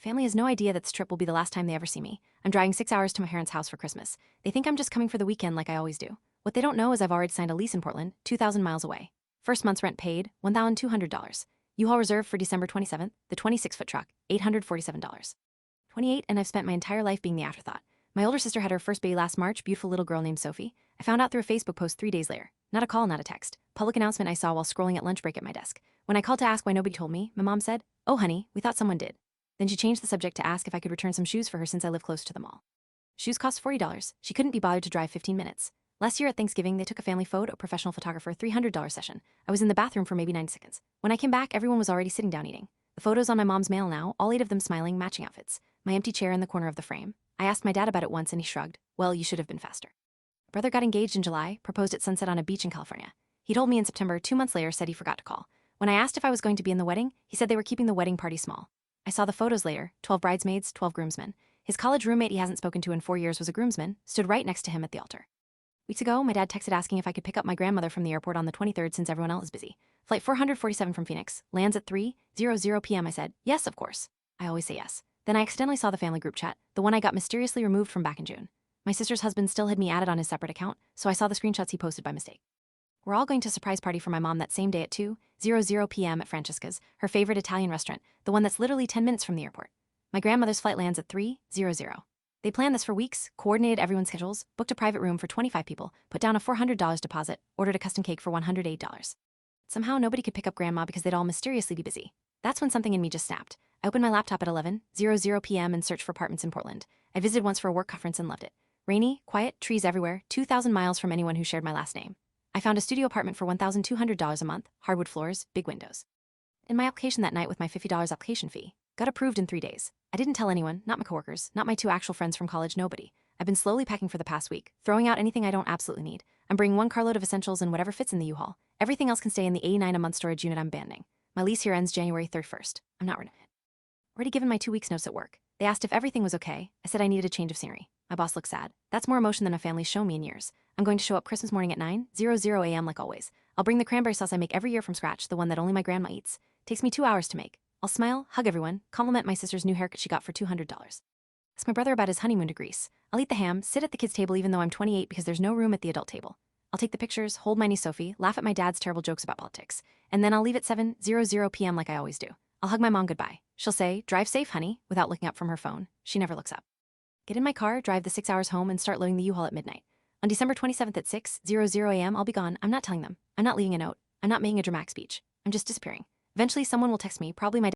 Family has no idea that this trip will be the last time they ever see me. I'm driving 6 hours to my parents' house for Christmas. They think I'm just coming for the weekend like I always do. What they don't know is I've already signed a lease in Portland, 2,000 miles away. First month's rent paid, $1,200. U-Haul reserved for December 27th, the 26-foot truck, $847. 28, and I've spent my entire life being the afterthought. My older sister had her first baby last March, beautiful little girl named Sophie. I found out through a Facebook post 3 days later. Not a call, not a text. Public announcement I saw while scrolling at lunch break at my desk. When I called to ask why nobody told me, my mom said, "Oh honey, we thought someone did." Then she changed the subject to ask if I could return some shoes for her since I live close to the mall. Shoes cost $40. She couldn't be bothered to drive 15 minutes. Last year at Thanksgiving, they took a family photo, a professional photographer, $300 session. I was in the bathroom for maybe 9 seconds. When I came back, everyone was already sitting down eating. The photos on my mom's mail now, all 8 of them smiling, matching outfits. My empty chair in the corner of the frame. I asked my dad about it once and he shrugged. Well, you should have been faster. Brother got engaged in July, proposed at sunset on a beach in California. He told me in September, 2 months later, said he forgot to call. When I asked if I was going to be in the wedding, he said they were keeping the wedding party small. I saw the photos later, 12 bridesmaids, 12 groomsmen. His college roommate he hasn't spoken to in 4 years was a groomsman, stood right next to him at the altar. Weeks ago, my dad texted asking if I could pick up my grandmother from the airport on the 23rd since everyone else is busy. Flight 447 from Phoenix, lands at 3:00 p.m. I said, yes, of course. I always say yes. Then I accidentally saw the family group chat, the one I got mysteriously removed from back in June. My sister's husband still had me added on his separate account, so I saw the screenshots he posted by mistake. We're all going to a surprise party for my mom that same day at 2:00 p.m. at Francesca's, her favorite Italian restaurant, the one that's literally 10 minutes from the airport. My grandmother's flight lands at 3:00. They planned this for weeks, coordinated everyone's schedules, booked a private room for 25 people, put down a $400 deposit, ordered a custom cake for $108. Somehow nobody could pick up grandma because they'd all mysteriously be busy. That's when something in me just snapped. I opened my laptop at 11:00 p.m. and searched for apartments in Portland. I visited once for a work conference and loved it. Rainy, quiet, trees everywhere, 2,000 miles from anyone who shared my last name. I found a studio apartment for $1,200 a month, hardwood floors, big windows. In my application that night with my $50 application fee, got approved in 3 days. I didn't tell anyone, not my coworkers, not my 2 actual friends from college, nobody. I've been slowly packing for the past week, throwing out anything I don't absolutely need. I'm bringing 1 carload of essentials and whatever fits in the U-Haul. Everything else can stay in the $89 a month storage unit I'm abandoning. My lease here ends January 31st. I'm not renting it. Already given my 2 weeks notice at work. They asked if everything was okay. I said I needed a change of scenery. My boss looked sad. That's more emotion than my family's shown me in years. I'm going to show up Christmas morning at 9:00 a.m. like always. I'll bring the cranberry sauce I make every year from scratch, the one that only my grandma eats. Takes me 2 hours to make. I'll smile, hug everyone, compliment my sister's new haircut she got for $200. Ask my brother about his honeymoon to Greece. I'll eat the ham, sit at the kids' table even though I'm 28 because there's no room at the adult table. I'll take the pictures, hold my niece Sophie, laugh at my dad's terrible jokes about politics. And then I'll leave at 7:00 p.m. like I always do. I'll hug my mom goodbye. She'll say, "Drive safe, honey," without looking up from her phone. She never looks up. Get in my car, drive the 6 hours home, and start loading the U-Haul at midnight. On December 27th at 6:00 a.m., I'll be gone. I'm not telling them. I'm not leaving a note. I'm not making a dramatic speech. I'm just disappearing. Eventually, someone will text me, probably my